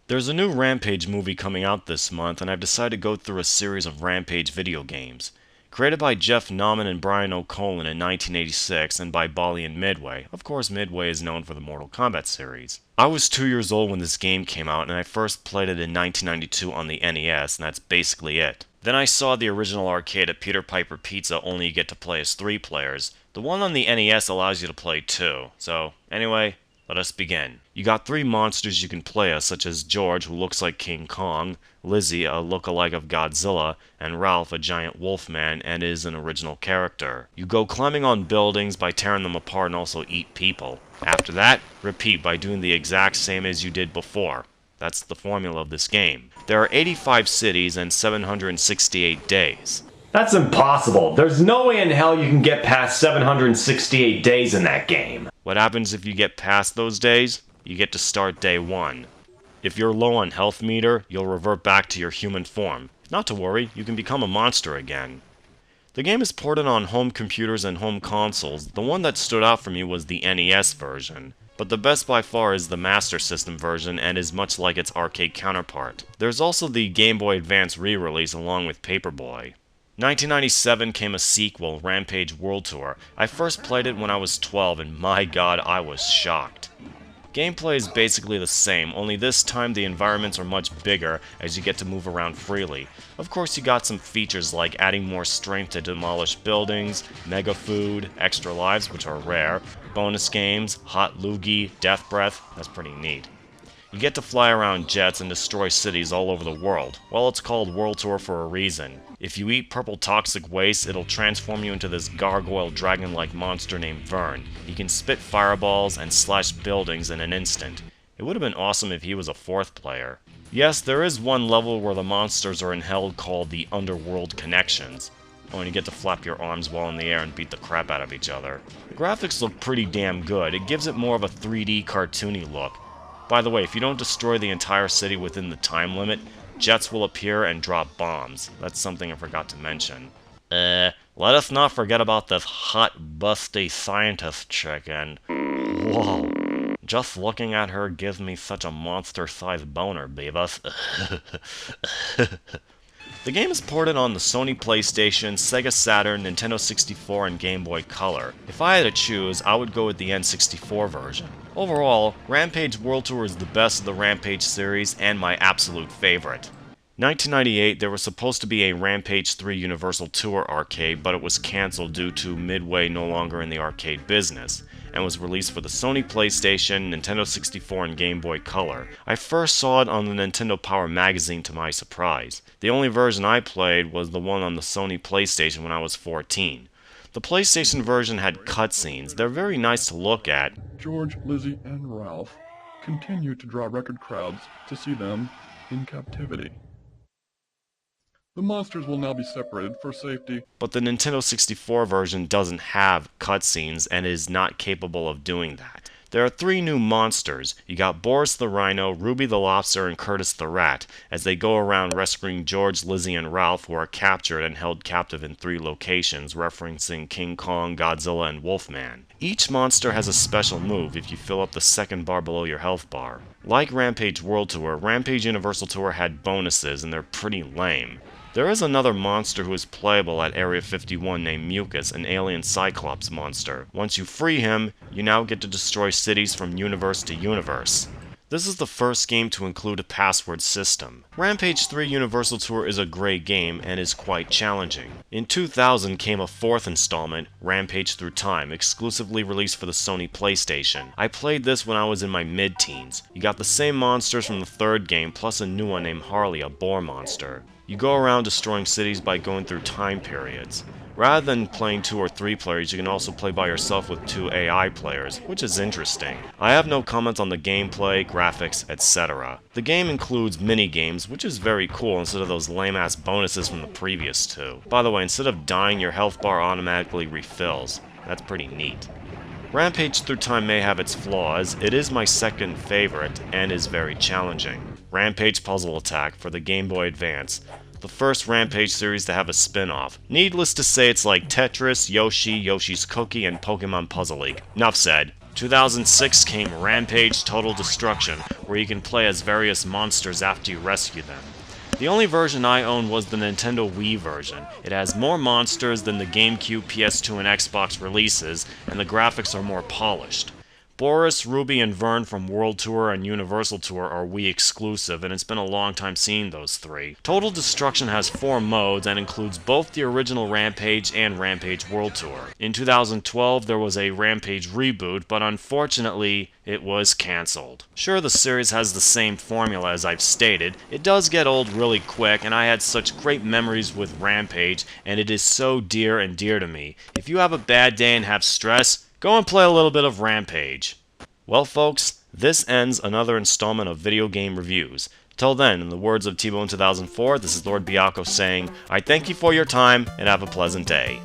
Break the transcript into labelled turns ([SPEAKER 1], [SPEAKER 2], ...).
[SPEAKER 1] There's a new Rampage movie coming out this month, and I've decided to go through a series of Rampage video games. Created by Jeff Nauman and Brian O'Colin in 1986 and by Bally and Midway. Of course, Midway is known for the Mortal Kombat series. I was 2 years old when this game came out, and I first played it in 1992 on the NES, and that's basically it. Then I saw the original arcade at Peter Piper Pizza, only you get to play as 3 players. The one on the NES allows you to play 2. So, anyway, let us begin. You got 3 monsters you can play as, such as George, who looks like King Kong, Lizzie, a look-alike of Godzilla, and Ralph, a giant wolfman, and is an original character. You go climbing on buildings by tearing them apart and also eat people. After that, repeat by doing the exact same as you did before. That's the formula of this game. There are 85 cities and 768 days.
[SPEAKER 2] That's impossible. There's no way in hell you can get past 768 days in that game.
[SPEAKER 1] What happens if you get past those days? You get to start day 1. If you're low on health meter, you'll revert back to your human form. Not to worry, you can become a monster again. The game is ported on home computers and home consoles. The one that stood out for me was the NES version. But the best by far is the Master System version and is much like its arcade counterpart. There's also the Game Boy Advance re-release along with Paperboy. 1997 came a sequel, Rampage World Tour. I first played it when I was 12 and my god, I was shocked. Gameplay is basically the same, only this time the environments are much bigger as you get to move around freely. Of course you got some features like adding more strength to demolish buildings, mega food, extra lives which are rare, bonus games, hot loogie, death breath, that's pretty neat. You get to fly around jets and destroy cities all over the world. Well, it's called World Tour for a reason. If you eat purple toxic waste, it'll transform you into this gargoyle dragon-like monster named Vern. He can spit fireballs and slash buildings in an instant. It would have been awesome if he was a 4th player. Yes, there is one level where the monsters are in hell called the Underworld Connections. Oh, and you get to flap your arms while in the air and beat the crap out of each other. The graphics look pretty damn good. It gives it more of a 3D cartoony look. By the way, if you don't destroy the entire city within the time limit, jets will appear and drop bombs. That's something I forgot to mention. Let us not forget about this hot, busty scientist chick and... Whoa. Just looking at her gives me such a monster-sized boner, Beavis. The game is ported on the Sony PlayStation, Sega Saturn, Nintendo 64, and Game Boy Color. If I had to choose, I would go with the N64 version. Overall, Rampage World Tour is the best of the Rampage series and my absolute favorite. 1998, there was supposed to be a Rampage 3 Universal Tour arcade, but it was cancelled due to Midway no longer in the arcade business, and was released for the Sony PlayStation, Nintendo 64, and Game Boy Color. I first saw it on the Nintendo Power magazine to my surprise. The only version I played was the one on the Sony PlayStation when I was 14. The PlayStation version had cutscenes. They're very nice to look at.
[SPEAKER 3] George, Lizzie, and Ralph continue to draw record crowds to see them in captivity. The monsters will now be separated for safety.
[SPEAKER 1] But the Nintendo 64 version doesn't have cutscenes and is not capable of doing that. There are 3 new monsters. You got Boris the Rhino, Ruby the Lobster, and Curtis the Rat, as they go around rescuing George, Lizzie, and Ralph, who are captured and held captive in 3 locations, referencing King Kong, Godzilla, and Wolfman. Each monster has a special move if you fill up the second bar below your health bar. Like Rampage World Tour, Rampage Universal Tour had bonuses, and they're pretty lame. There is another monster who is playable at Area 51 named Mucus, an alien Cyclops monster. Once you free him, you now get to destroy cities from universe to universe. This is the first game to include a password system. Rampage 3 Universal Tour is a great game and is quite challenging. In 2000 came a 4th installment, Rampage Through Time, exclusively released for the Sony PlayStation. I played this when I was in my mid-teens. You got the same monsters from the 3rd game, plus a new one named Harley, a boar monster. You go around destroying cities by going through time periods. Rather than playing 2 or 3 players, you can also play by yourself with 2 AI players, which is interesting. I have no comments on the gameplay, graphics, etc. The game includes mini-games, which is very cool instead of those lame-ass bonuses from the previous 2. By the way, instead of dying, your health bar automatically refills. That's pretty neat. Rampage Through Time may have its flaws. It is my 2nd favorite, and is very challenging. Rampage Puzzle Attack for the Game Boy Advance. The first Rampage series to have a spin-off. Needless to say, it's like Tetris, Yoshi, Yoshi's Cookie, and Pokemon Puzzle League. Enough said. 2006 came Rampage Total Destruction, where you can play as various monsters after you rescue them. The only version I own was the Nintendo Wii version. It has more monsters than the GameCube, PS2, and Xbox releases, and the graphics are more polished. Boris, Ruby, and Vern from World Tour and Universal Tour are Wii exclusive, and it's been a long time seeing those three. Total Destruction has 4 modes and includes both the original Rampage and Rampage World Tour. In 2012, there was a Rampage reboot, but unfortunately, it was cancelled. Sure, the series has the same formula as I've stated. It does get old really quick, and I had such great memories with Rampage, and it is so dear and dear to me. If you have a bad day and have stress, go and play a little bit of Rampage. Well, folks, this ends another installment of video game reviews. Till then, in the words of T-Bone 2004, this is Lord Biako saying, I thank you for your time and have a pleasant day.